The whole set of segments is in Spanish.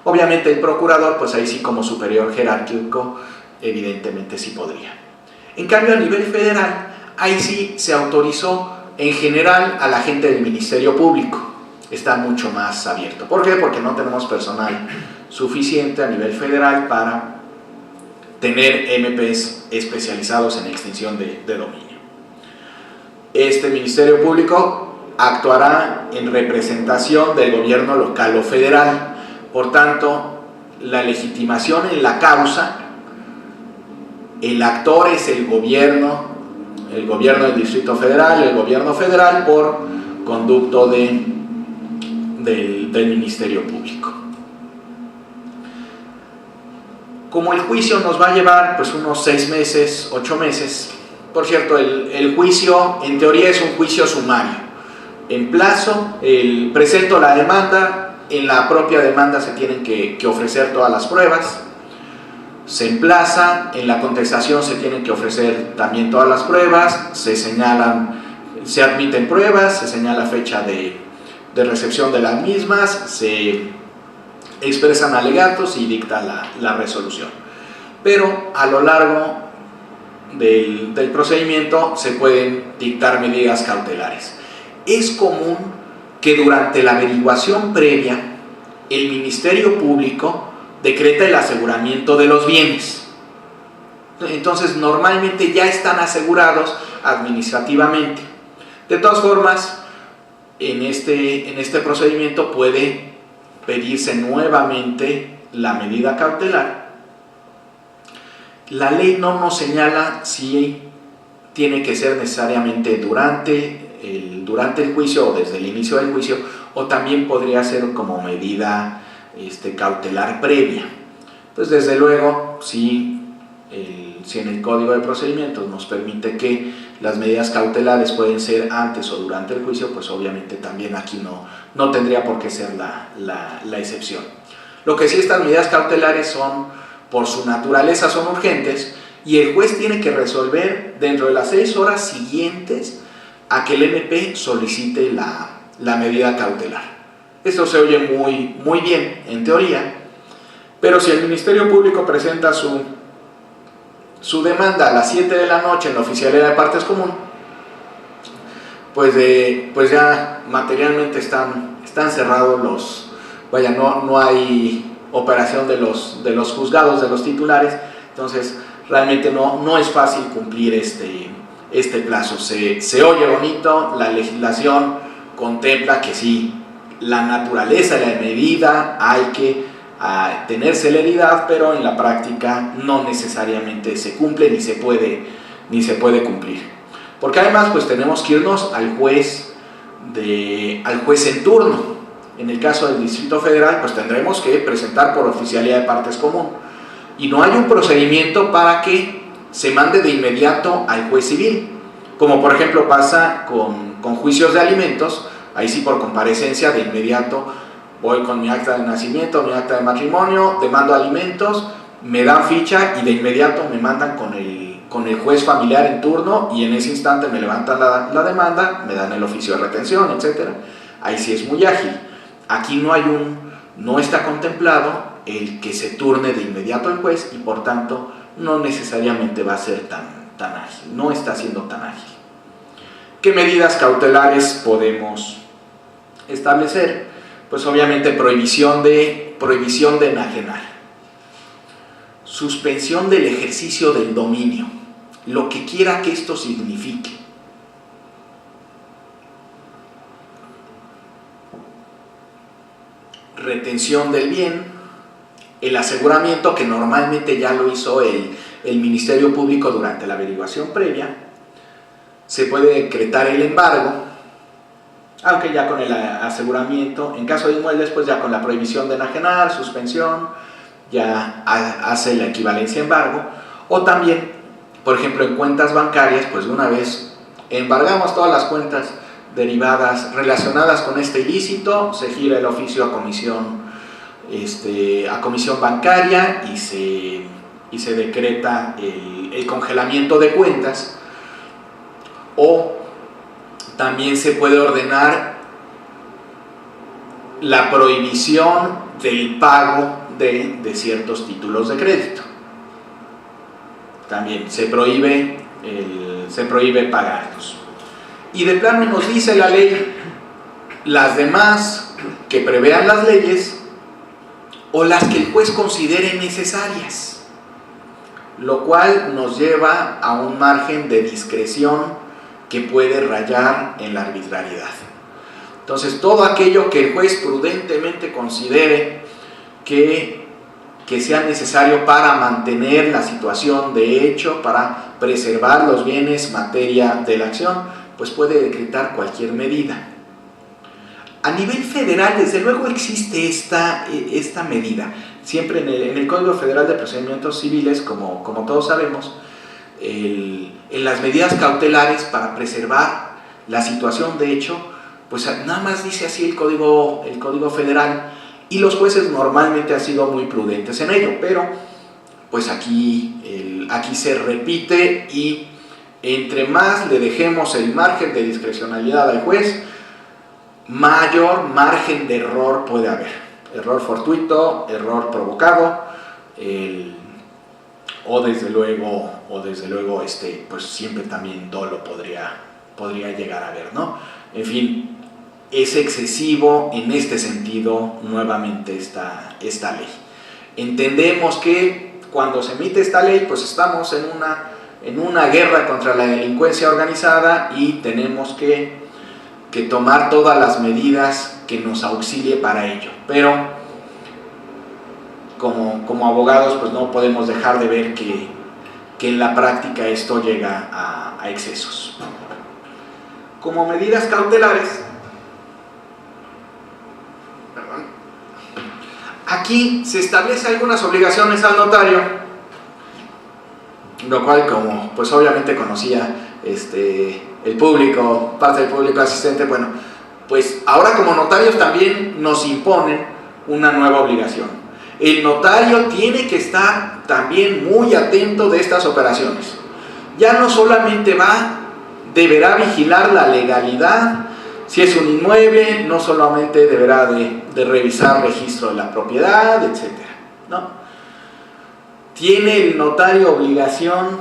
Obviamente el procurador, pues ahí sí como superior jerárquico, evidentemente sí podría. En cambio, a nivel federal, ahí sí se autorizó en general a la gente del Ministerio Público. Está mucho más abierto. ¿Por qué? Porque no tenemos personal suficiente a nivel federal para tener MPs especializados en extinción de dominio. Este Ministerio Público actuará en representación del gobierno local o federal. Por tanto, la legitimación en la causa, el actor es el gobierno del Distrito Federal, el gobierno federal por conducto del Ministerio Público. Como el juicio nos va a llevar pues unos 6 meses, 8 meses, por cierto, el juicio en teoría es un juicio sumario. En plazo, presento la demanda, en la propia demanda se tienen que ofrecer todas las pruebas, se emplaza, en la contestación se tienen que ofrecer también todas las pruebas, se admiten pruebas, se señala fecha de recepción de las mismas, se expresan alegatos y dicta la resolución. Pero a lo largo del procedimiento se pueden dictar medidas cautelares. Es común que durante la averiguación previa el Ministerio Público decreta el aseguramiento de los bienes. Entonces normalmente ya están asegurados administrativamente. De todas formas, en este procedimiento puede pedirse nuevamente la medida cautelar. La ley no nos señala si tiene que ser necesariamente durante el juicio o desde el inicio del juicio, o también podría ser como medida cautelar previa. Pues desde luego, si en el Código de Procedimientos nos permite que las medidas cautelares pueden ser antes o durante el juicio, pues obviamente también aquí no tendría por qué ser la excepción. Lo que sí, estas medidas cautelares por su naturaleza son urgentes y el juez tiene que resolver dentro de las 6 horas siguientes a que el MP solicite la medida cautelar. Esto se oye muy bien en teoría, pero si el Ministerio Público presenta su demanda a las 7 de la noche en la Oficialía de Partes Común, pues ya materialmente están cerrados no hay operación de los juzgados, de los titulares. Entonces realmente no es fácil cumplir este plazo. Se oye bonito, la legislación contempla que sí, la naturaleza de la medida hay que tener celeridad, pero en la práctica no necesariamente se cumple ni se puede cumplir, porque además pues tenemos que irnos al juez en turno. En el caso del Distrito Federal pues tendremos que presentar por Oficialía de Partes Común y no hay un procedimiento para que se mande de inmediato al juez civil, como por ejemplo pasa con juicios de alimentos. Ahí sí, por comparecencia, de inmediato voy con mi acta de nacimiento, mi acta de matrimonio, demando alimentos, me dan ficha y de inmediato me mandan con el juez familiar en turno y en ese instante me levantan la demanda, me dan el oficio de retención, etc. Ahí sí es muy ágil. Aquí no está contemplado el que se turne de inmediato el juez y por tanto no necesariamente va a ser tan ágil, no está siendo tan ágil. ¿Qué medidas cautelares podemos establecer? Pues obviamente prohibición de enajenar, suspensión del ejercicio del dominio, lo que quiera que esto signifique. Retención del bien, el aseguramiento, que normalmente ya lo hizo el Ministerio Público durante la averiguación previa. Se puede decretar el embargo, aunque ya con el aseguramiento, en caso de inmuebles, pues ya con la prohibición de enajenar, suspensión, ya hace la equivalencia a embargo. O también, por ejemplo, en cuentas bancarias, pues de una vez embargamos todas las cuentas derivadas relacionadas con este ilícito, se gira el oficio a comisión bancaria y se decreta el congelamiento de cuentas. O también se puede ordenar la prohibición del pago de ciertos títulos de crédito. También se prohíbe pagarlos. Y de plano nos dice la ley las demás que prevean las leyes o las que el juez considere necesarias, lo cual nos lleva a un margen de discreción que puede rayar en la arbitrariedad. Entonces, todo aquello que el juez prudentemente considere que sea necesario para mantener la situación de hecho, para preservar los bienes materia de la acción, pues puede decretar cualquier medida. A nivel federal, desde luego existe esta medida. Siempre en el Código Federal de Procedimientos Civiles, como todos sabemos, en las medidas cautelares para preservar la situación de hecho, pues nada más dice así el Código Federal, y los jueces normalmente han sido muy prudentes en ello, pero pues aquí se repite, y entre más le dejemos el margen de discrecionalidad al juez, mayor margen de error puede haber. Error fortuito, error provocado, o desde luego pues siempre también dolo podría llegar a haber, ¿no? En fin, es excesivo en este sentido nuevamente esta ley. Entendemos que cuando se emite esta ley, pues estamos en una guerra contra la delincuencia organizada, y tenemos que tomar todas las medidas que nos auxilie para ello, pero como abogados pues no podemos dejar de ver que en la práctica esto llega a excesos. Como medidas cautelares, aquí se establecen algunas obligaciones al notario, lo cual, como pues obviamente conocía el público, parte del público asistente, bueno, pues ahora como notarios también nos imponen una nueva obligación. El notario tiene que estar también muy atento de estas operaciones. Ya no solamente deberá vigilar la legalidad. Si es un inmueble, no solamente deberá de revisar registro de la propiedad, etc., ¿no? Tiene el notario obligación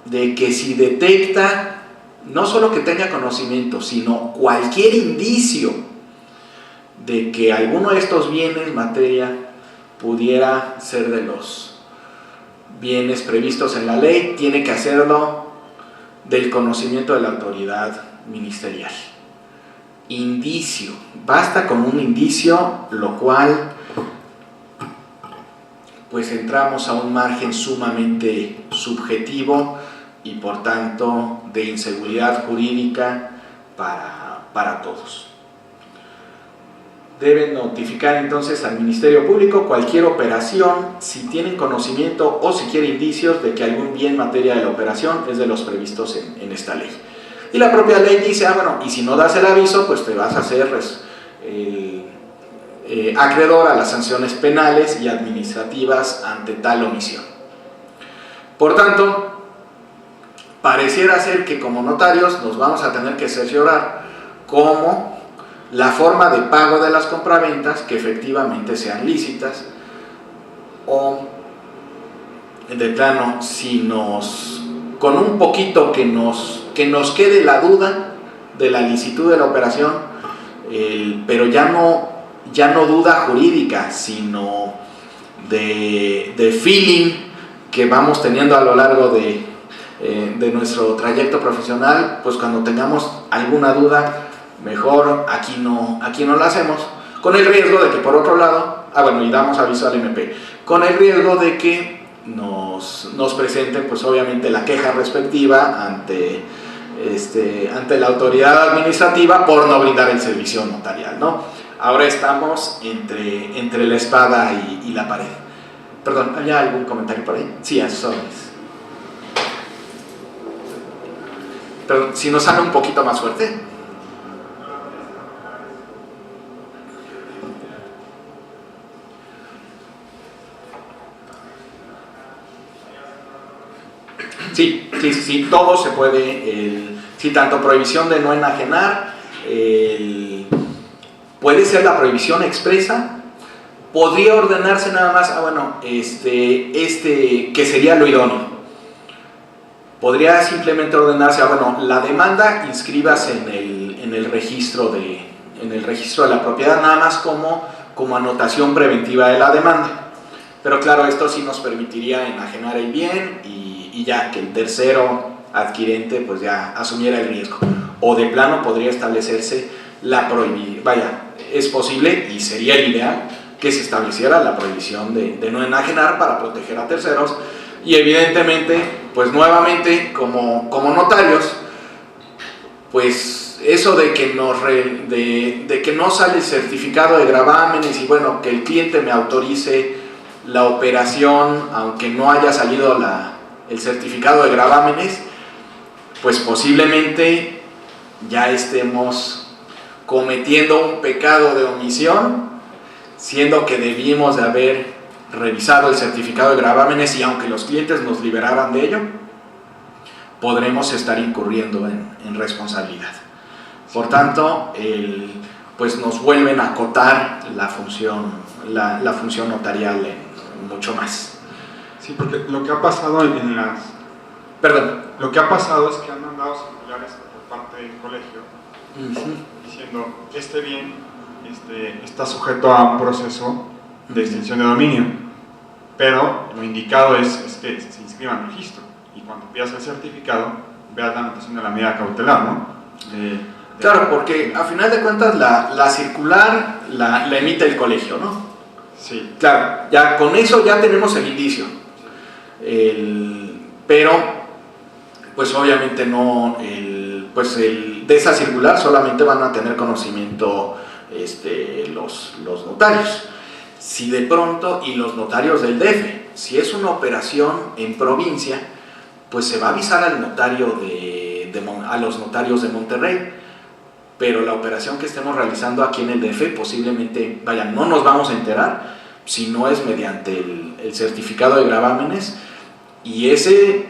de que si detecta, no solo que tenga conocimiento, sino cualquier indicio de que alguno de estos bienes materia pudiera ser de los bienes previstos en la ley, tiene que hacerlo del conocimiento de la autoridad ministerial. Indicio, basta con un indicio, lo cual pues entramos a un margen sumamente subjetivo y por tanto de inseguridad jurídica para todos. Deben notificar entonces al Ministerio Público cualquier operación si tienen conocimiento o siquiera indicios de que algún bien materia de la operación es de los previstos en esta ley. Y la propia ley dice, bueno, y si no das el aviso, pues te vas a hacer acreedor a las sanciones penales y administrativas ante tal omisión. Por tanto, pareciera ser que como notarios nos vamos a tener que cerciorar cómo la forma de pago de las compraventas que efectivamente sean lícitas, o de plano, con un poquito que nos quede la duda de la licitud de la operación, pero ya no duda jurídica, sino de feeling que vamos teniendo a lo largo de nuestro trayecto profesional, pues cuando tengamos alguna duda, mejor aquí no la hacemos, con el riesgo de que por otro lado, y damos aviso al MP, con el riesgo de que nos presenten pues obviamente la queja respectiva ante la autoridad administrativa por no brindar el servicio notarial, ¿no? Ahora estamos entre la espada y la pared. Perdón, ¿había algún comentario por ahí? Sí, a sus órdenes. Pero si nos sale un poquito más fuerte. Sí, todo se puede, tanto prohibición de no enajenar, puede ser la prohibición expresa, podría ordenarse nada más, que sería lo idóneo. Podría simplemente ordenarse, la demanda inscríbase en el registro de la propiedad, nada más como anotación preventiva de la demanda. Pero claro, esto sí nos permitiría enajenar el bien y ya que el tercero adquirente pues ya asumiera el riesgo. O de plano podría establecerse la prohibición, es posible y sería el ideal que se estableciera la prohibición de no enajenar para proteger a terceros. Y evidentemente, pues nuevamente, como notarios, pues eso de que no sale el certificado de gravámenes y que el cliente me autorice la operación, aunque no haya salido el certificado de gravámenes, pues posiblemente ya estemos cometiendo un pecado de omisión, siendo que debimos de haber revisado el certificado de gravámenes, y aunque los clientes nos liberaran de ello, podremos estar incurriendo en responsabilidad. Por tanto, pues nos vuelven a acotar la función notarial mucho más. Sí, porque lo que ha pasado lo que ha pasado es que han mandado circulares por parte del colegio diciendo que este bien está sujeto a un proceso de extinción de dominio, pero lo indicado es que se inscriba en registro, y cuando pidas el certificado veas la anotación de la medida cautelar, ¿no? Claro, porque a final de cuentas la circular la emite el colegio, ¿no? Sí. Claro, ya con eso ya tenemos el indicio. Pero, pues obviamente no, de esa circular solamente van a tener conocimiento los notarios. Si de pronto, y los notarios del DF, si es una operación en provincia, pues se va a avisar al notario a los notarios de Monterrey. Pero la operación que estemos realizando aquí en el DF posiblemente, no nos vamos a enterar si no es mediante el certificado de gravámenes, y ese,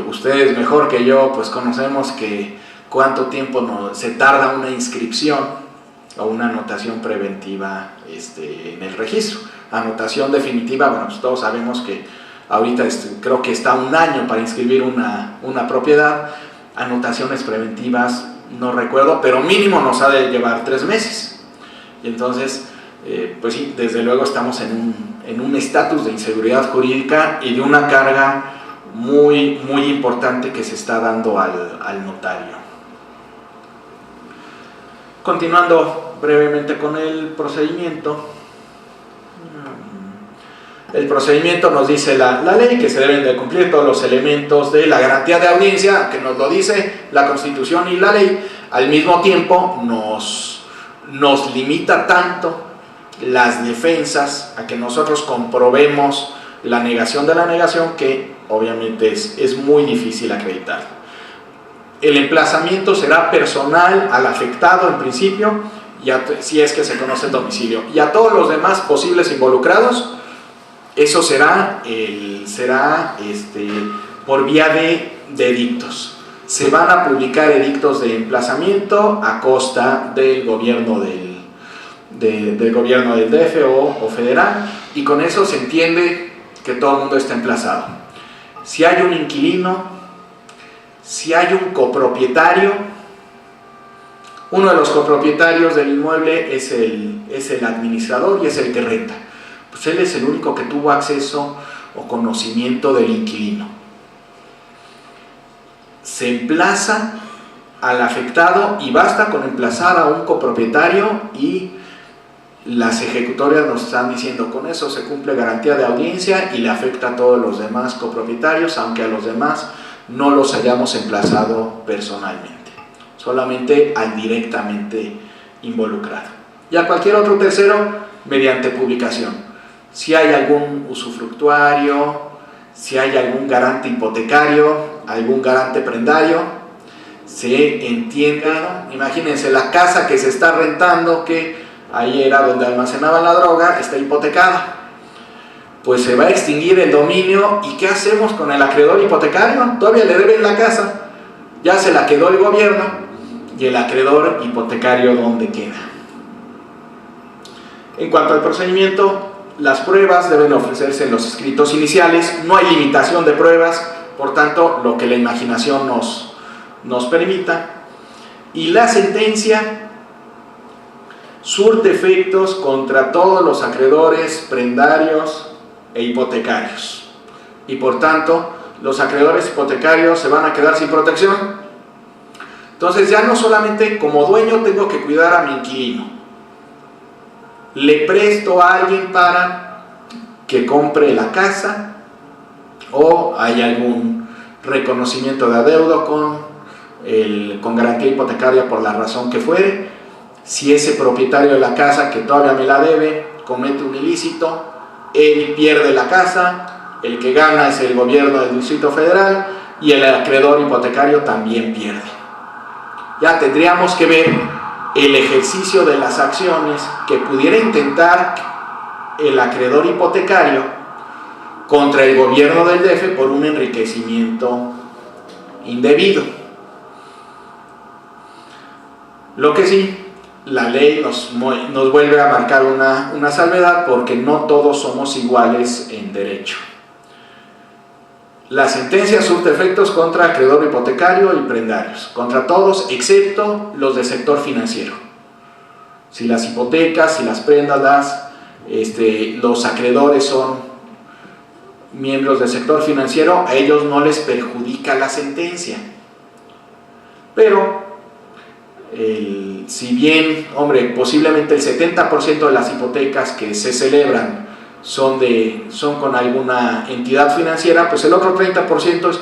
ustedes mejor que yo pues conocemos que cuánto tiempo se tarda una inscripción o una anotación preventiva en el registro. Anotación definitiva, pues todos sabemos que ahorita creo que está 1 año para inscribir una propiedad. Anotaciones preventivas no recuerdo, pero mínimo nos ha de llevar 3 meses. Y entonces, pues sí, desde luego estamos en un estatus de inseguridad jurídica y de una carga muy, muy importante que se está dando al notario. Continuando brevemente con el procedimiento. El procedimiento nos dice la ley que se deben de cumplir todos los elementos de la garantía de audiencia, que nos lo dice la Constitución y la ley. Al mismo tiempo nos limita tanto las defensas a que nosotros comprobemos la negación de la negación, que obviamente es muy difícil acreditar. El emplazamiento será personal al afectado en principio, si es que se conoce el domicilio, y a todos los demás posibles involucrados. Eso será por vía de edictos. Se van a publicar edictos de emplazamiento a costa del gobierno del gobierno del DF o federal, y con eso se entiende que todo el mundo está emplazado. Si hay un inquilino, si hay un copropietario, uno de los copropietarios del inmueble es el administrador y es el que renta. Pues él es el único que tuvo acceso o conocimiento del inquilino. Se emplaza al afectado, y basta con emplazar a un copropietario, y las ejecutorias nos están diciendo con eso se cumple garantía de audiencia y le afecta a todos los demás copropietarios, aunque a los demás no los hayamos emplazado personalmente, solamente al directamente involucrado. Y a cualquier otro tercero mediante publicación. Si hay algún usufructuario, si hay algún garante hipotecario, algún garante prendario, se entienda, imagínense la casa que se está rentando, que ahí era donde almacenaban la droga, está hipotecada, pues se va a extinguir el dominio, ¿y qué hacemos con el acreedor hipotecario? Todavía le deben la casa, ya se la quedó el gobierno, y el acreedor hipotecario ¿dónde queda? En cuanto al procedimiento, las pruebas deben ofrecerse en los escritos iniciales, no hay limitación de pruebas, por tanto, lo que la imaginación nos permita. Y la sentencia surte efectos contra todos los acreedores prendarios e hipotecarios. Y por tanto, los acreedores hipotecarios se van a quedar sin protección. Entonces ya no solamente como dueño tengo que cuidar a mi inquilino, le presto a alguien para que compre la casa o hay algún reconocimiento de adeudo con garantía hipotecaria por la razón que fuere. Si ese propietario de la casa que todavía me la debe comete un ilícito, él pierde la casa, el que gana es el gobierno del Distrito Federal y el acreedor hipotecario también pierde. Ya tendríamos que ver el ejercicio de las acciones que pudiera intentar el acreedor hipotecario contra el gobierno del DF por un enriquecimiento indebido. Lo que sí, la ley nos vuelve a marcar una salvedad, porque no todos somos iguales en derecho. La sentencia surte efectos contra acreedor hipotecario y prendarios, contra todos excepto los del sector financiero. Si las hipotecas, si las prendas, los acreedores son miembros del sector financiero, a ellos no les perjudica la sentencia. Pero si bien, posiblemente el 70% de las hipotecas que se celebran son con alguna entidad financiera, pues el otro 30% es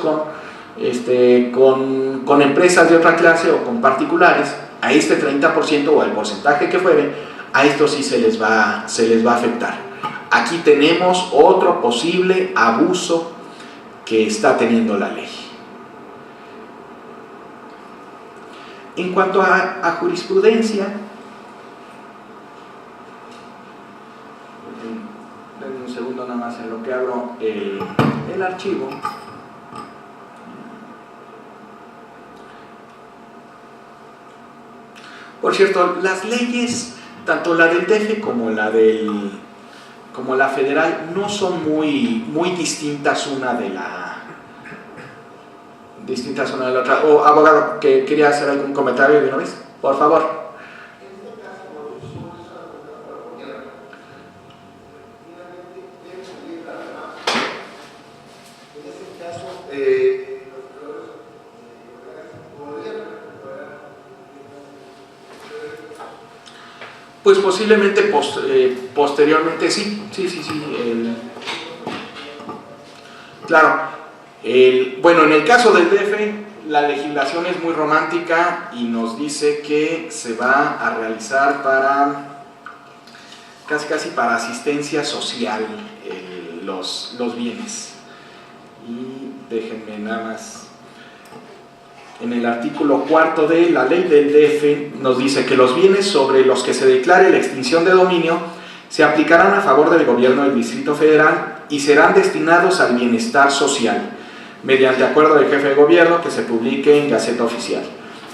con empresas de otra clase o con particulares. A este 30% o al porcentaje que fuere, a esto sí se les va a afectar. Aquí tenemos otro posible abuso que está teniendo la ley. En cuanto a jurisprudencia, denme un segundo nada más en lo que abro el archivo. Por cierto, las leyes, tanto la del DF como la federal, no son muy distintas una de la otra. Abogado, que quería hacer algún comentario de una vez, por favor. Pues posiblemente posteriormente sí. Claro. Bueno, en el caso del DF, la legislación es muy romántica y nos dice que se va a realizar casi para asistencia social los bienes. Y déjenme nada más. En el artículo 4 de la ley del DF nos dice que los bienes sobre los que se declare la extinción de dominio se aplicarán a favor del gobierno del Distrito Federal y serán destinados al bienestar social, mediante acuerdo del jefe de gobierno que se publique en Gaceta Oficial.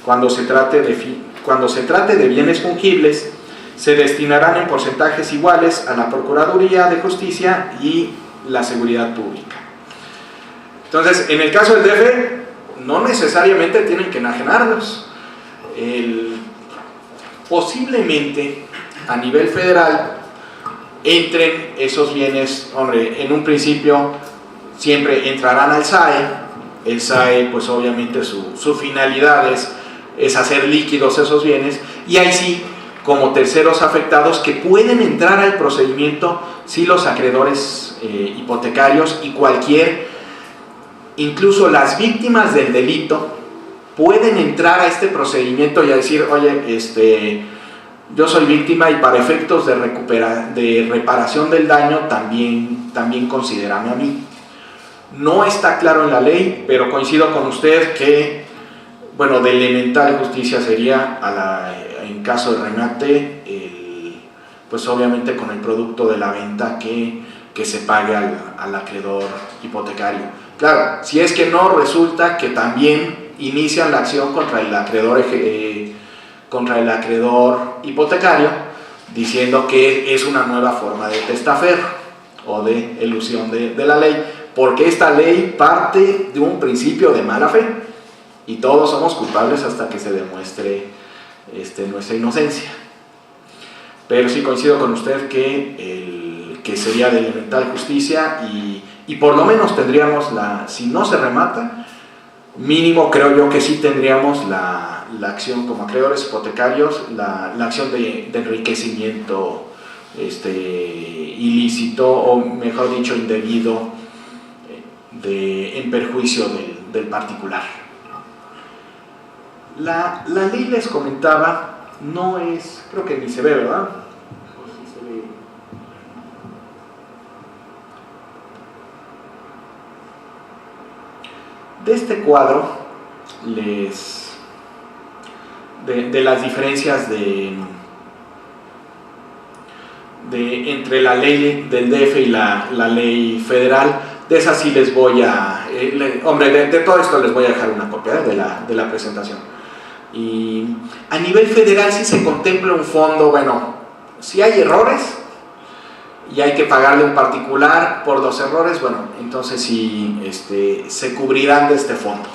Cuando se trate de bienes fungibles, se destinarán en porcentajes iguales a la Procuraduría de Justicia y la Seguridad Pública. Entonces, en el caso del DF, no necesariamente tienen que enajenarlos. Posiblemente a nivel federal entren esos bienes, en un principio siempre entrarán al SAE. El SAE, pues obviamente su finalidad es hacer líquidos esos bienes, y ahí sí, como terceros afectados que pueden entrar al procedimiento, sí, los acreedores hipotecarios y incluso las víctimas del delito pueden entrar a este procedimiento y a decir, oye, yo soy víctima y para efectos de reparación del daño también considérame a mí. No está claro en la ley, pero coincido con usted que, de elemental justicia sería, en caso de remate, pues obviamente con el producto de la venta que se pague al acreedor hipotecario. Claro, si es que no, resulta que también inician la acción contra el acreedor hipotecario, diciendo que es una nueva forma de testaferro o de elusión de la ley, porque esta ley parte de un principio de mala fe y todos somos culpables hasta que se demuestre nuestra inocencia. Pero sí coincido con usted que sería de elemental justicia y por lo menos tendríamos si no se remata, mínimo creo yo que sí tendríamos la acción como acreedores hipotecarios, la acción de enriquecimiento ilícito, o mejor dicho indebido, en perjuicio del particular. La ley, les comentaba, no es, creo que ni se ve, ¿verdad? De este cuadro de las diferencias entre la ley del DF y la ley federal, de esas sí les voy a... de todo esto les voy a dejar una copia de la presentación. Y a nivel federal sí se contempla un fondo, bueno, si hay errores y hay que pagarle a un particular por los errores, bueno, entonces sí se cubrirán de este fondo.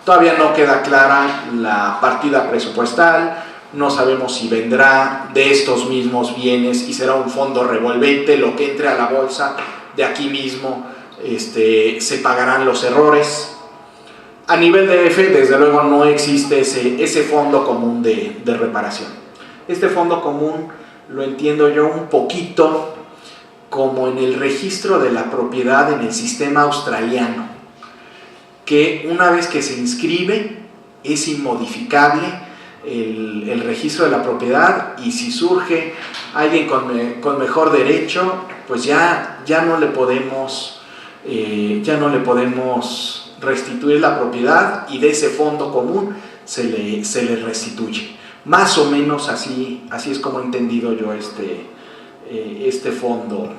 Todavía no queda clara la partida presupuestal, no sabemos si vendrá de estos mismos bienes y será un fondo revolvente, lo que entre a la bolsa de aquí mismo, se pagarán los errores. A nivel DF, desde luego, no existe ese fondo común de reparación. Este fondo común lo entiendo yo un poquito como en el registro de la propiedad en el sistema australiano, que una vez que se inscribe es inmodificable el registro de la propiedad, y si surge alguien con mejor derecho, pues ya no le podemos restituir la propiedad, y de ese fondo común se le restituye. Más o menos así es como he entendido yo este fondo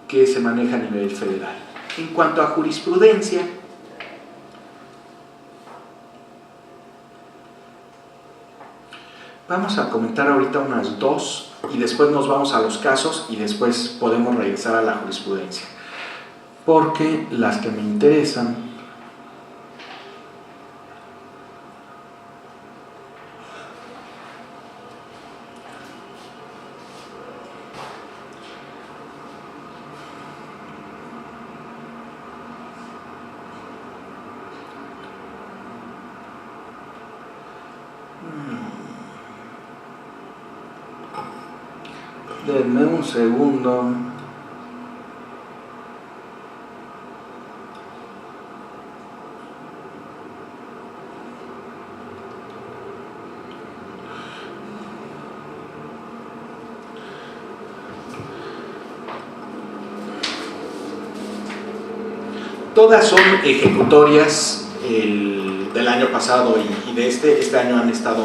que se maneja a nivel federal. En cuanto a jurisprudencia, vamos a comentar ahorita unas dos y después nos vamos a los casos y después podemos regresar a la jurisprudencia, porque las que me interesan denme un segundo. Todas son ejecutorias del año pasado y de este año han estado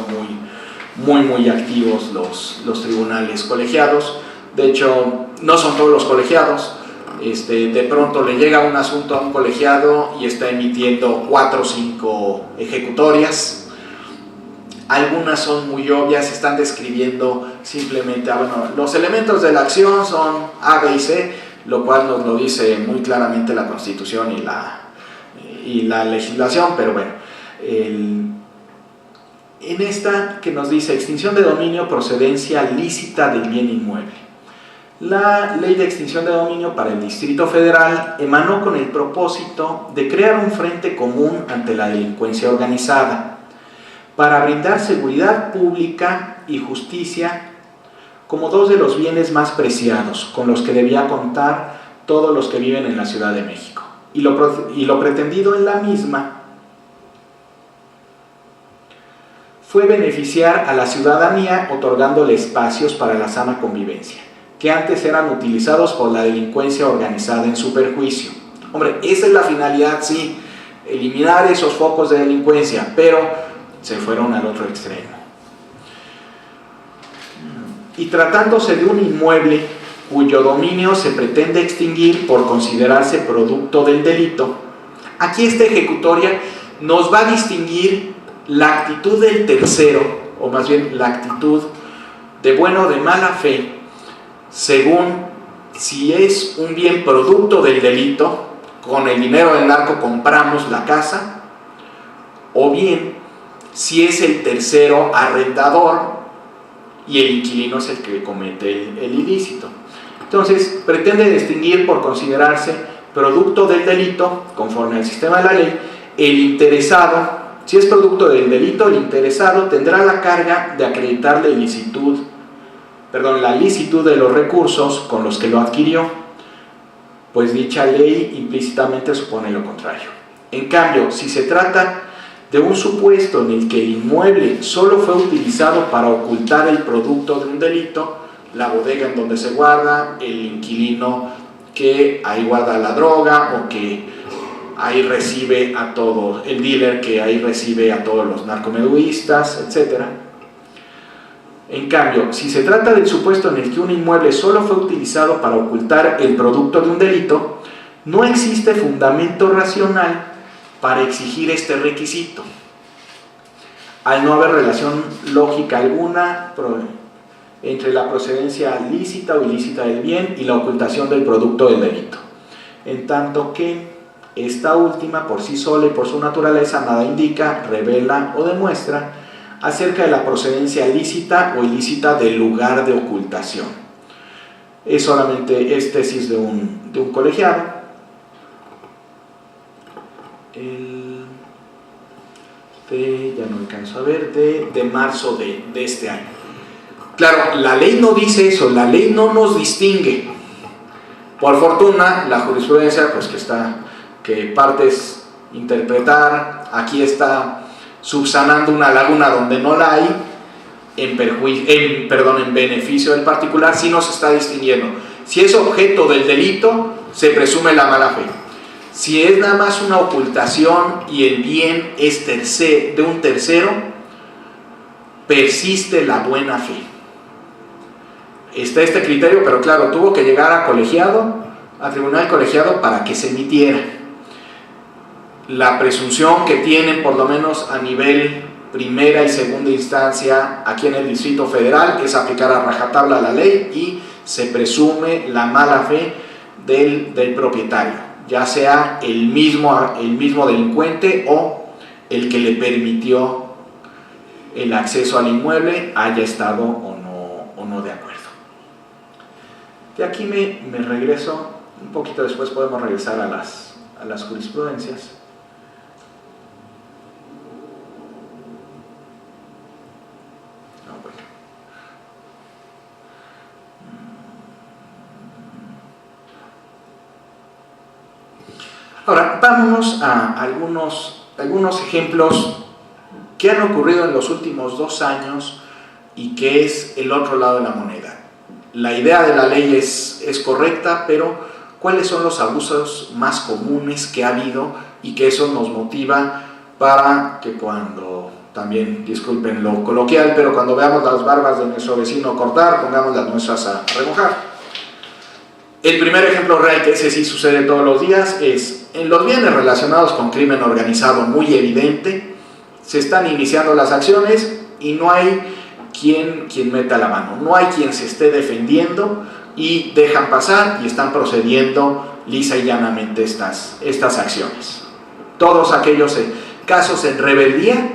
muy activos los tribunales colegiados. De hecho, no son todos los colegiados. De pronto le llega un asunto a un colegiado y está emitiendo 4 o 5 ejecutorias. Algunas son muy obvias, están describiendo simplemente, los elementos de la acción son A, B y C, lo cual nos lo dice muy claramente la Constitución y la legislación, pero bueno, en esta que nos dice extinción de dominio, procedencia lícita del bien inmueble. La ley de extinción de dominio para el Distrito Federal emanó con el propósito de crear un frente común ante la delincuencia organizada para brindar seguridad pública y justicia como dos de los bienes más preciados con los que debía contar todos los que viven en la Ciudad de México. Y lo pretendido en la misma fue beneficiar a la ciudadanía otorgándole espacios para la sana convivencia, que antes eran utilizados por la delincuencia organizada en su perjuicio. Hombre, esa es la finalidad, sí, eliminar esos focos de delincuencia, pero se fueron al otro extremo. Y tratándose de un inmueble cuyo dominio se pretende extinguir por considerarse producto del delito, aquí esta ejecutoria nos va a distinguir la actitud del tercero, o más bien la actitud de buena o de mala fe, según si es un bien producto del delito, con el dinero del narco compramos la casa, o bien si es el tercero arrendador y el inquilino es el que comete el ilícito. Entonces, pretende distinguir por considerarse producto del delito, conforme al sistema de la ley, el interesado. Si es producto del delito, el interesado tendrá la carga de acreditar la licitud de los recursos con los que lo adquirió, pues dicha ley implícitamente supone lo contrario. En cambio, si se trata de un supuesto en el que el inmueble solo fue utilizado para ocultar el producto de un delito, la bodega en donde se guarda, el inquilino que ahí guarda la droga o que ahí recibe a todos, el dealer que ahí recibe a todos los narcomenudistas, etc. En cambio, si se trata del supuesto en el que un inmueble solo fue utilizado para ocultar el producto de un delito, no existe fundamento racional para exigir este requisito, al no haber relación lógica alguna entre la procedencia lícita o ilícita del bien y la ocultación del producto del delito, en tanto que esta última por sí sola y por su naturaleza nada indica, revela o demuestra acerca de la procedencia lícita o ilícita del lugar de ocultación. Es solamente tesis de un colegiado. Ya no alcanzo a ver, de marzo de este año. Claro, la ley no dice eso, la ley no nos distingue. Por fortuna, la jurisprudencia, pues que partes interpretar, aquí está subsanando una laguna donde no la hay, en beneficio del particular, sí nos está distinguiendo. Si es objeto del delito, se presume la mala fe. Si es nada más una ocultación y el bien es de un tercero, persiste la buena fe. Está este criterio, pero claro, tuvo que llegar a tribunal colegiado para que se emitiera. La presunción que tienen, por lo menos a nivel primera y segunda instancia aquí en el Distrito Federal, es aplicar a rajatabla la ley y se presume la mala fe del propietario, ya sea el mismo delincuente o el que le permitió el acceso al inmueble haya estado o no de acuerdo. De aquí me regreso, un poquito después podemos regresar a las jurisprudencias. Ahora, vámonos a algunos ejemplos que han ocurrido en los últimos 2 años y que es el otro lado de la moneda. La idea de la ley es correcta, pero ¿cuáles son los abusos más comunes que ha habido y que eso nos motiva para que cuando, también disculpen lo coloquial, pero cuando veamos las barbas de nuestro vecino cortar, pongamos las nuestras a remojar? El primer ejemplo real, que ese sí sucede todos los días, es en los bienes relacionados con crimen organizado muy evidente, se están iniciando las acciones y no hay quien meta la mano, no hay quien se esté defendiendo y dejan pasar y están procediendo lisa y llanamente estas acciones. Todos aquellos casos en rebeldía,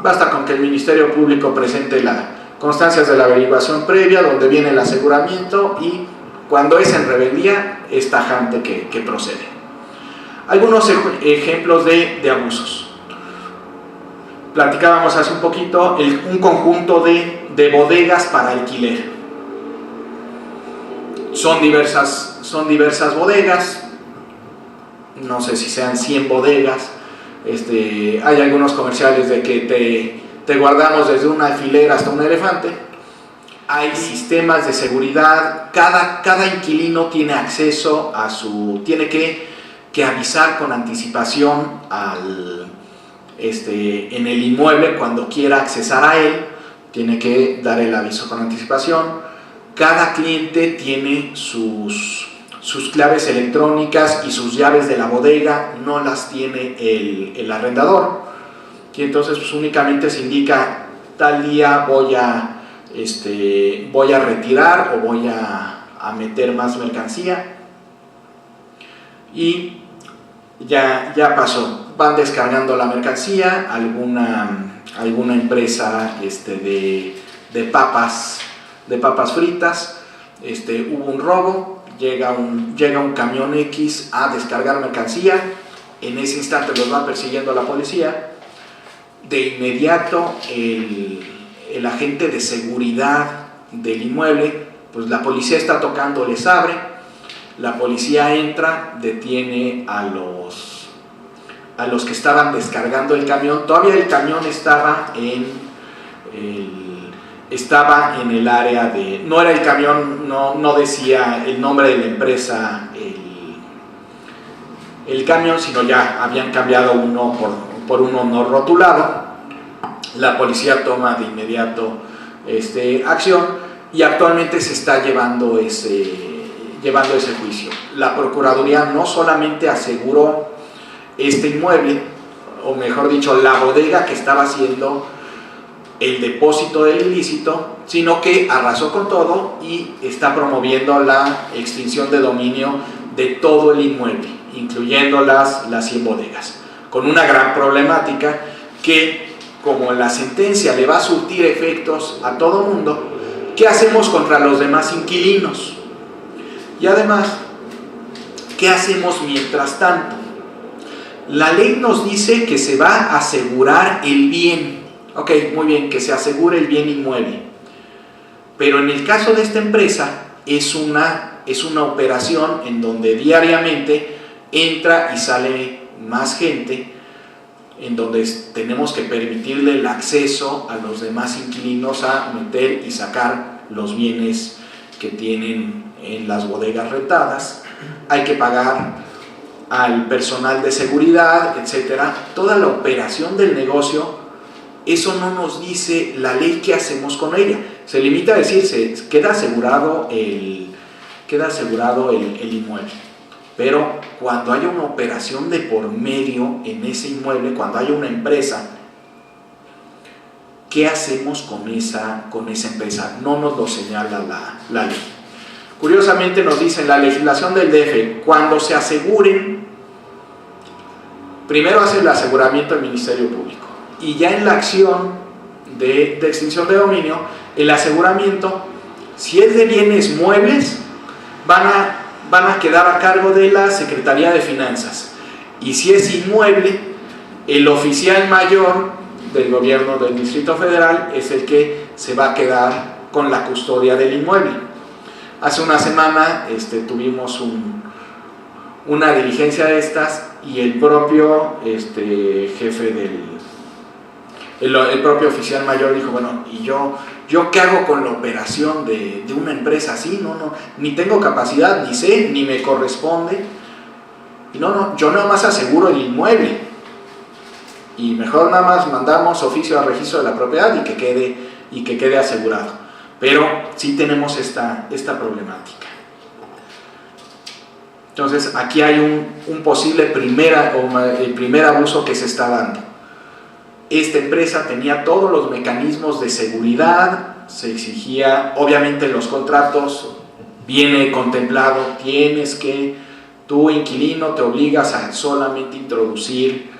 basta con que el Ministerio Público presente las constancias de la averiguación previa, donde viene el aseguramiento y cuando es en rebeldía es tajante que procede. Algunos ejemplos de abusos. Platicábamos hace un poquito un conjunto de bodegas para alquiler. Son diversas bodegas, no sé si sean 100 bodegas. Hay algunos comerciales de que te guardamos desde un alfiler hasta un elefante. Hay sistemas de seguridad, cada inquilino tiene acceso tiene que avisar con anticipación en el inmueble cuando quiera accesar a él, tiene que dar el aviso con anticipación. Cada cliente tiene sus claves electrónicas y sus llaves de la bodega, no las tiene el arrendador, y entonces pues únicamente se indica tal día voy a voy a retirar o voy a meter más mercancía, y ya pasó. Van descargando la mercancía, alguna empresa de papas fritas, hubo un robo, llega un camión X a descargar mercancía, en ese instante los va persiguiendo la policía. De inmediato el agente de seguridad del inmueble, pues la policía está tocando, les abre, la policía entra, detiene a los que estaban descargando el camión. Todavía el camión estaba en el área de... No era el camión, no decía el nombre de la empresa el camión, sino ya habían cambiado uno por uno no rotulado. La policía toma de inmediato acción y actualmente se está llevando ese juicio. La Procuraduría no solamente aseguró este inmueble, o mejor dicho, la bodega que estaba haciendo el depósito del ilícito, sino que arrasó con todo y está promoviendo la extinción de dominio de todo el inmueble, incluyendo las 100 bodegas, con una gran problemática que, como la sentencia le va a surtir efectos a todo mundo, ¿qué hacemos contra los demás inquilinos? Y además, ¿qué hacemos mientras tanto? La ley nos dice que se va a asegurar el bien. Ok, muy bien, que se asegure el bien inmueble. Pero en el caso de esta empresa, es una operación en donde diariamente entra y sale más gente, en donde tenemos que permitirle el acceso a los demás inquilinos a meter y sacar los bienes que tienen en las bodegas rentadas. Hay que pagar al personal de seguridad, etcétera. Toda la operación del negocio, eso no nos dice la ley qué hacemos con ella. Se limita a decir, queda asegurado el inmueble. Pero cuando haya una operación de por medio en ese inmueble, cuando haya una empresa, ¿qué hacemos con esa empresa? No nos lo señala la ley. Curiosamente nos dice en la legislación del DF, cuando se aseguren, primero hace el aseguramiento el Ministerio Público, y ya en la acción de extinción de dominio, el aseguramiento, si es de bienes muebles, van a quedar a cargo de la Secretaría de Finanzas, y si es inmueble, el oficial mayor del gobierno del Distrito Federal es el que se va a quedar con la custodia del inmueble. Hace una semana tuvimos una diligencia de estas, y el propio jefe el propio oficial mayor dijo, bueno, ¿y yo qué hago con la operación de una empresa así? No, ni tengo capacidad, ni sé, ni me corresponde. Y yo nada más aseguro el inmueble, y mejor nada más mandamos oficio al registro de la propiedad y que quede asegurado. Pero sí tenemos esta problemática. Entonces aquí hay un posible el primer abuso que se está dando. Esta empresa tenía todos los mecanismos de seguridad, se exigía, obviamente en los contratos viene contemplado, tu inquilino te obligas a solamente introducir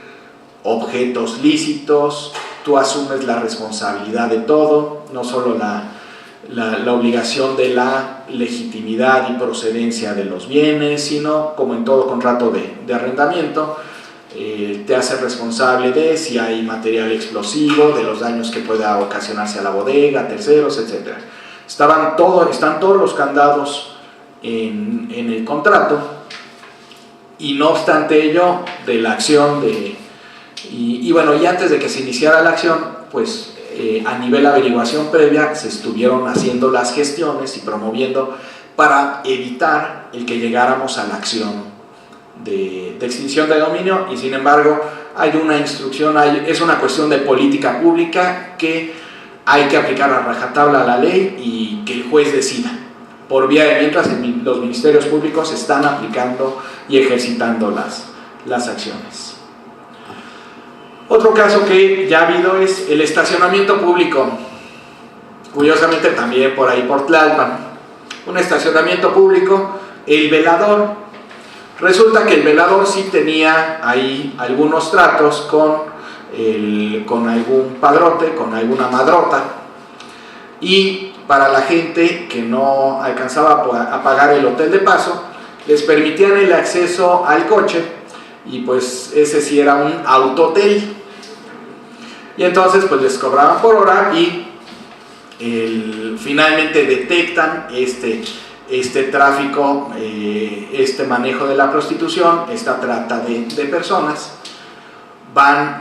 objetos lícitos, tú asumes la responsabilidad de todo, no solo la obligación de la legitimidad y procedencia de los bienes, sino, como en todo contrato de arrendamiento, te hace responsable de si hay material explosivo, de los daños que pueda ocasionarse a la bodega, terceros, etc. Están todos los candados en el contrato, y no obstante ello, de la acción y antes de que se iniciara la acción, pues a nivel de averiguación previa se estuvieron haciendo las gestiones y promoviendo para evitar el que llegáramos a la acción de extinción de dominio, y sin embargo hay una instrucción, es una cuestión de política pública que hay que aplicar a rajatabla la ley y que el juez decida, por vía de mientras los ministerios públicos están aplicando y ejercitando las acciones. Otro caso que ya ha habido es el estacionamiento público. curiosamente también por ahí por Tlalpan, un estacionamiento público, el velador. Resulta que el velador sí tenía ahí algunos tratos con algún padrote, con alguna madrota, y para la gente que no alcanzaba a pagar el hotel de paso, les permitían el acceso al coche, y pues ese sí era un autohotel, y entonces pues les cobraban por hora, y finalmente detectan este tráfico, este manejo de la prostitución, esta trata de personas.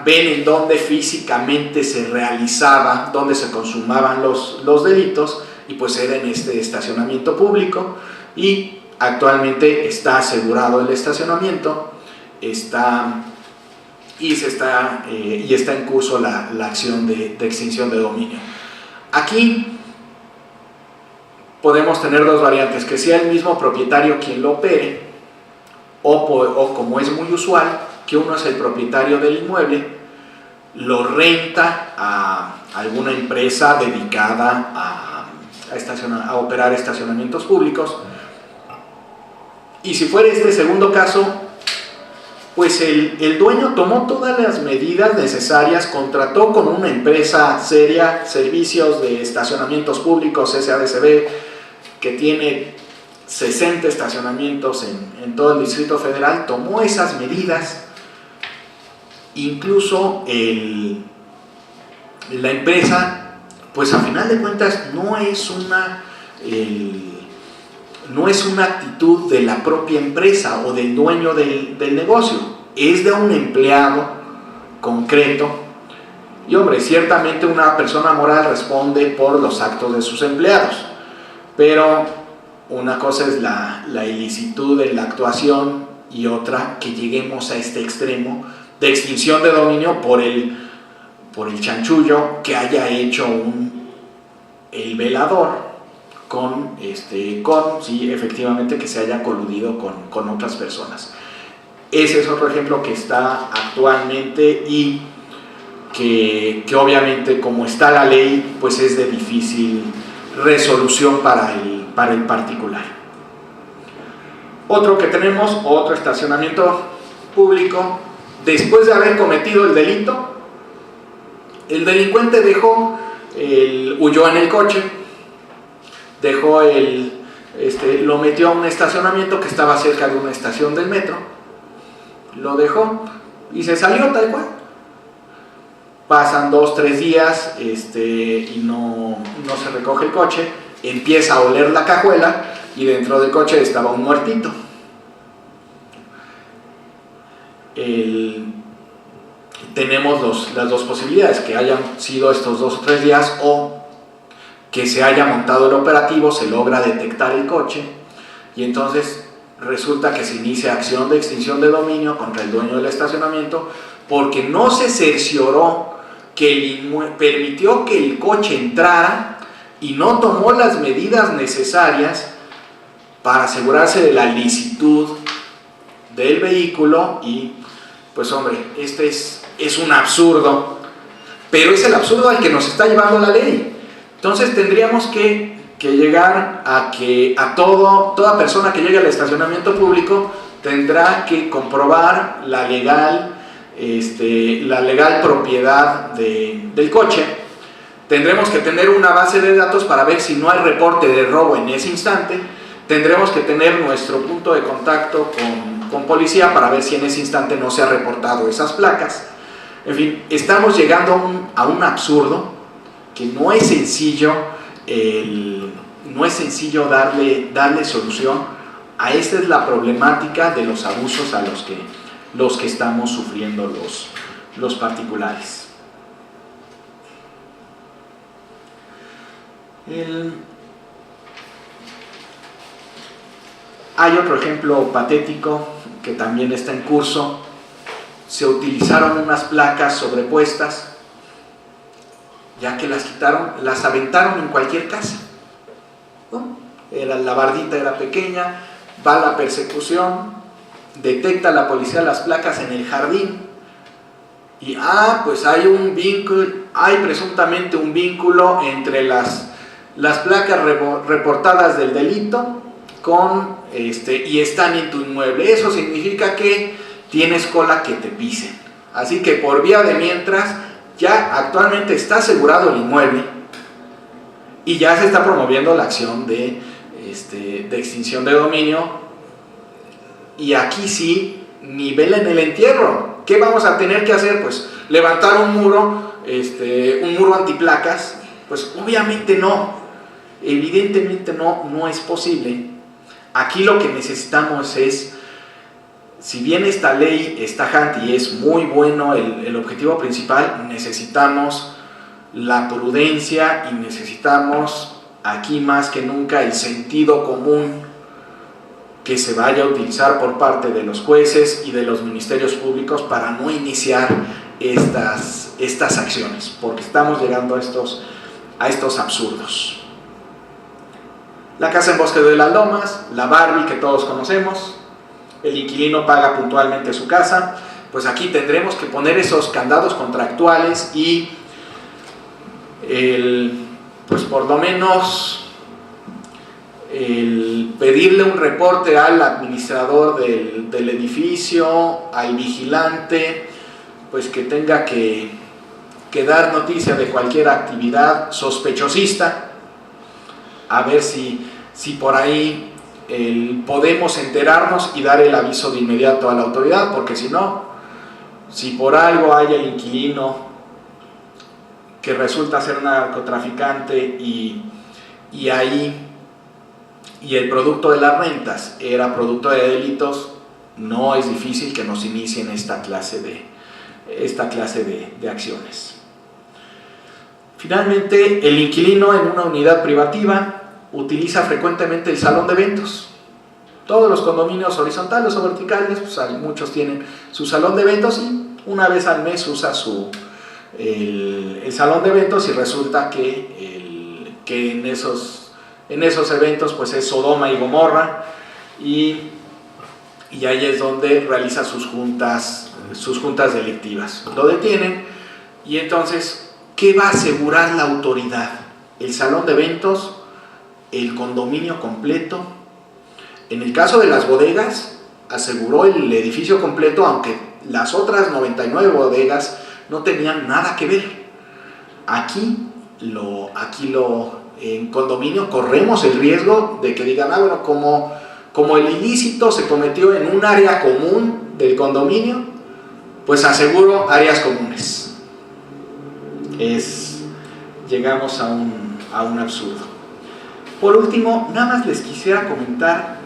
Ven en dónde físicamente se realizaba, dónde se consumaban los delitos, y pues era en este estacionamiento público, y actualmente está asegurado el estacionamiento, está en curso la acción de extinción de dominio. Aquí podemos tener dos variantes: que sea el mismo propietario quien lo opere, o como es muy usual, que uno es el propietario del inmueble, lo renta a alguna empresa dedicada a operar estacionamientos públicos. Y si fuera este segundo caso, pues el dueño tomó todas las medidas necesarias, contrató con una empresa seria, Servicios de Estacionamientos Públicos, SADCB, que tiene 60 estacionamientos en todo el Distrito Federal, tomó esas medidas. Incluso la empresa, pues a final de cuentas no es una actitud de la propia empresa o del dueño del negocio, es de un empleado concreto. Y hombre, ciertamente una persona moral responde por los actos de sus empleados, pero una cosa es la ilicitud en la actuación, y otra que lleguemos a este extremo de extinción de dominio por el chanchullo que haya hecho el velador sí, efectivamente, que se haya coludido con otras personas. Ese es otro ejemplo que está actualmente, y que obviamente, como está la ley, pues es de difícil resolución para el particular. Otro que tenemos, otro estacionamiento público. Después de haber cometido el delito, el delincuente huyó en el coche, lo metió a un estacionamiento que estaba cerca de una estación del metro, lo dejó y se salió tal cual. Pasan 2-3 días y no se recoge el coche, empieza a oler la cajuela, y dentro del coche estaba un muertito. Tenemos las dos posibilidades: que hayan sido estos 2 o 3 días, o que se haya montado el operativo, se logra detectar el coche, y entonces resulta que se inicia acción de extinción de dominio contra el dueño del estacionamiento, porque no se cercioró permitió que el coche entrara, y no tomó las medidas necesarias para asegurarse de la licitud del vehículo. Y pues hombre, este es un absurdo, pero es el absurdo al que nos está llevando la ley. Entonces tendríamos que llegar a que toda persona que llegue al estacionamiento público tendrá que comprobar la legal propiedad del coche. Tendremos que tener una base de datos para ver si no hay reporte de robo en ese instante. Tendremos que tener nuestro punto de contacto con policía para ver si en ese instante no se ha reportado esas placas. En fin, estamos llegando a un absurdo que no es sencillo darle solución a. Esta es la problemática de los abusos a los que estamos sufriendo los particulares. Hay otro ejemplo patético que también está en curso. Se utilizaron unas placas sobrepuestas, ya que las quitaron, las aventaron en cualquier casa, ¿no? La bardita era pequeña, va la persecución, detecta la policía las placas en el jardín, y pues hay presuntamente un vínculo entre las placas reportadas del delito y están en tu inmueble. Eso significa que tienes cola que te pisen. Así que por vía de mientras, ya actualmente está asegurado el inmueble y ya se está promoviendo la acción de extinción de dominio. Y aquí sí, nivelen el entierro. ¿Qué vamos a tener que hacer? Pues levantar un muro antiplacas. Pues obviamente no, evidentemente no es posible. Aquí lo que necesitamos es, si bien esta ley es tajante y es muy bueno el objetivo principal, necesitamos la prudencia y necesitamos aquí más que nunca el sentido común que se vaya a utilizar por parte de los jueces y de los ministerios públicos para no iniciar estas acciones, porque estamos llegando a estos absurdos. La casa en Bosque de las Lomas, la Barbie que todos conocemos, el inquilino paga puntualmente su casa, pues aquí tendremos que poner esos candados contractuales y pues por lo menos pedirle un reporte al administrador del edificio, al vigilante, pues que tenga que dar noticia de cualquier actividad sospechosista, a ver si por ahí podemos enterarnos y dar el aviso de inmediato a la autoridad, porque si no, si por algo hay el inquilino que resulta ser un narcotraficante y el producto de las rentas era producto de delitos, no es difícil que nos inicien esta clase de acciones. Finalmente, el inquilino en una unidad privativa utiliza frecuentemente el salón de eventos. Todos los condominios horizontales o verticales, pues muchos tienen su salón de eventos y una vez al mes usa el salón de eventos, y resulta que en esos eventos pues es Sodoma y Gomorra, y ahí es donde realiza sus juntas delictivas. Lo detienen y entonces, ¿qué va a asegurar la autoridad? El salón de eventos, el condominio completo. En el caso de las bodegas, aseguró el edificio completo, aunque las otras 99 bodegas no tenían nada que ver. Aquí en condominio corremos el riesgo de que digan, bueno, como el ilícito se cometió en un área común del condominio, pues aseguro áreas comunes. Llegamos a un absurdo. Por último, nada más les quisiera comentar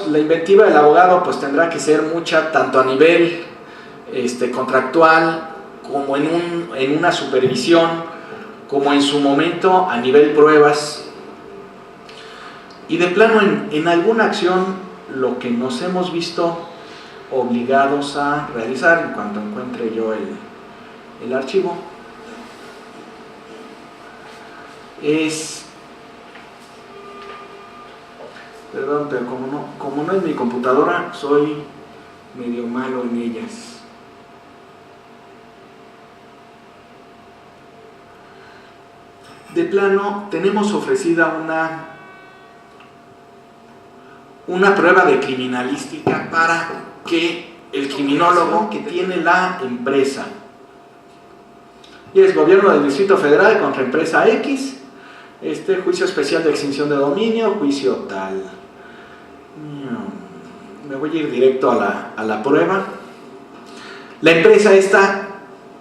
la inventiva del abogado pues tendrá que ser mucha, tanto a nivel contractual, como en una supervisión, como en su momento a nivel pruebas. Y de plano en alguna acción, lo que nos hemos visto obligados a realizar, en cuanto encuentre yo el archivo, perdón, pero como no es mi computadora, soy medio malo en ellas. De plano, tenemos ofrecida una prueba de criminalística para que el criminólogo que tiene la empresa, y es gobierno del Distrito Federal contra empresa X, juicio especial de extinción de dominio, juicio tal. Me voy a ir directo a la prueba. La empresa esta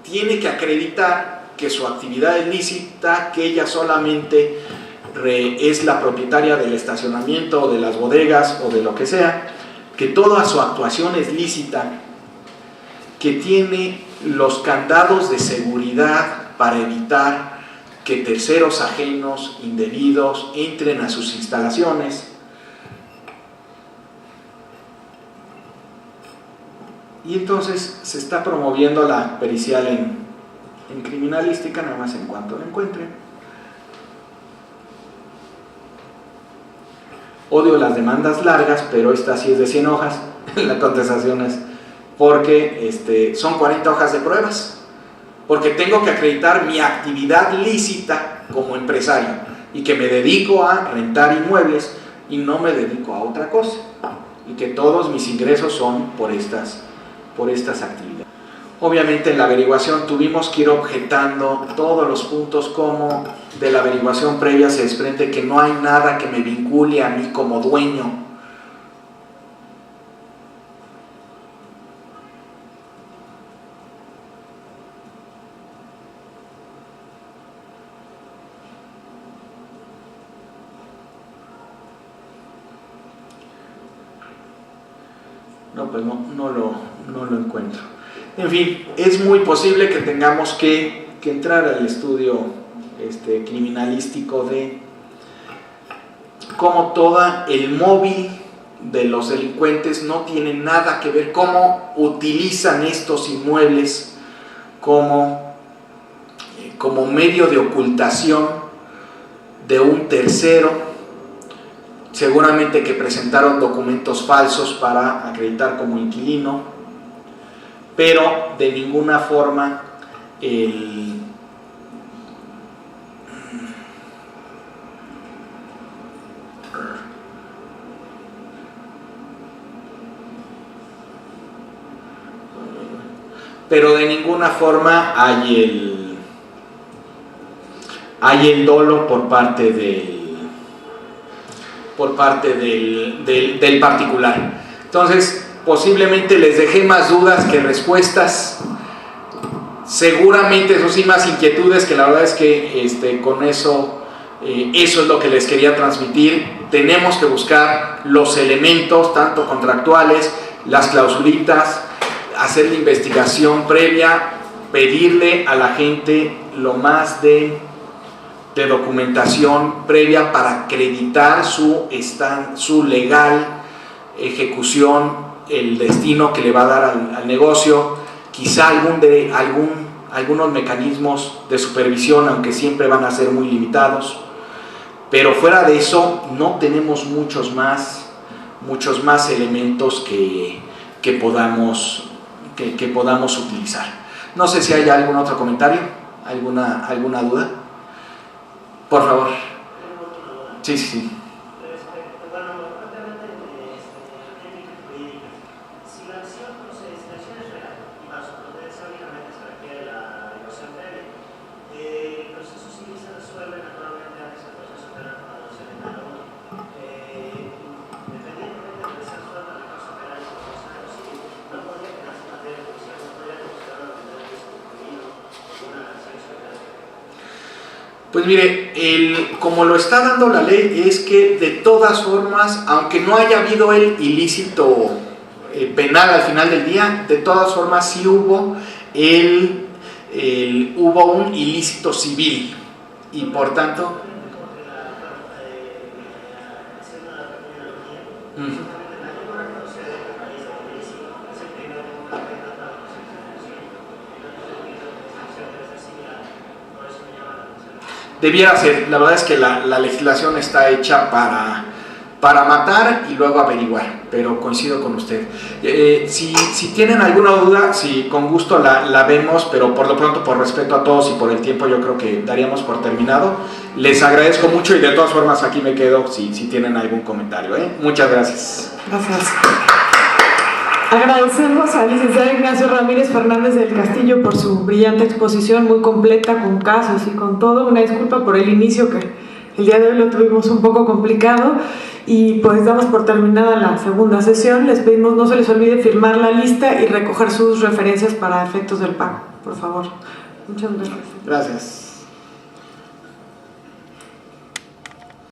tiene que acreditar que su actividad es lícita, que ella solamente es la propietaria del estacionamiento o de las bodegas o de lo que sea, que toda su actuación es lícita, que tiene los candados de seguridad para evitar que terceros ajenos indebidos entren a sus instalaciones. Y entonces se está promoviendo la pericial en criminalística, nada más en cuanto lo encuentren. Odio las demandas largas, pero esta sí es de 100 hojas. La contestación es porque son 40 hojas de pruebas, porque tengo que acreditar mi actividad lícita como empresario y que me dedico a rentar inmuebles y no me dedico a otra cosa, y que todos mis ingresos son por estas actividades. Obviamente en la averiguación tuvimos que ir objetando todos los puntos, como de la averiguación previa se desprende que no hay nada que me vincule a mí como dueño. No, pues no lo encuentro. En fin, es muy posible que tengamos que entrar al estudio criminalístico de cómo todo el móvil de los delincuentes no tiene nada que ver, cómo utilizan estos inmuebles como medio de ocultación de un tercero. Seguramente que presentaron documentos falsos para acreditar como inquilino, pero de ninguna forma hay el dolo por parte del particular. Entonces, posiblemente les dejé más dudas que respuestas, seguramente eso sí, más inquietudes, que la verdad es que con eso es lo que les quería transmitir. Tenemos que buscar los elementos, tanto contractuales, las clausulitas, hacer la investigación previa, pedirle a la gente lo más de documentación previa para acreditar su legal ejecución, el destino que le va a dar al negocio, quizá algunos mecanismos de supervisión, aunque siempre van a ser muy limitados, pero fuera de eso no tenemos muchos más elementos que podamos utilizar. No sé si hay algún otro comentario, alguna duda. Por favor. Sí. Pues mire, como lo está dando la ley, es que de todas formas, aunque no haya habido el ilícito penal al final del día, de todas formas sí hubo hubo un ilícito civil, y por tanto debiera ser. La verdad es que la legislación está hecha para matar y luego averiguar, pero coincido con usted. Si tienen alguna duda, sí, con gusto la vemos, pero por lo pronto, por respeto a todos y por el tiempo, yo creo que daríamos por terminado. Les agradezco mucho y de todas formas aquí me quedo si tienen algún comentario. Muchas gracias. Gracias. Agradecemos al licenciado Ignacio Ramírez Fernández del Castillo por su brillante exposición, muy completa, con casos y con todo. Una disculpa por el inicio, que el día de hoy lo tuvimos un poco complicado, y pues damos por terminada la segunda sesión. Les pedimos no se les olvide firmar la lista y recoger sus referencias para efectos del pago, por favor. Muchas gracias. Gracias.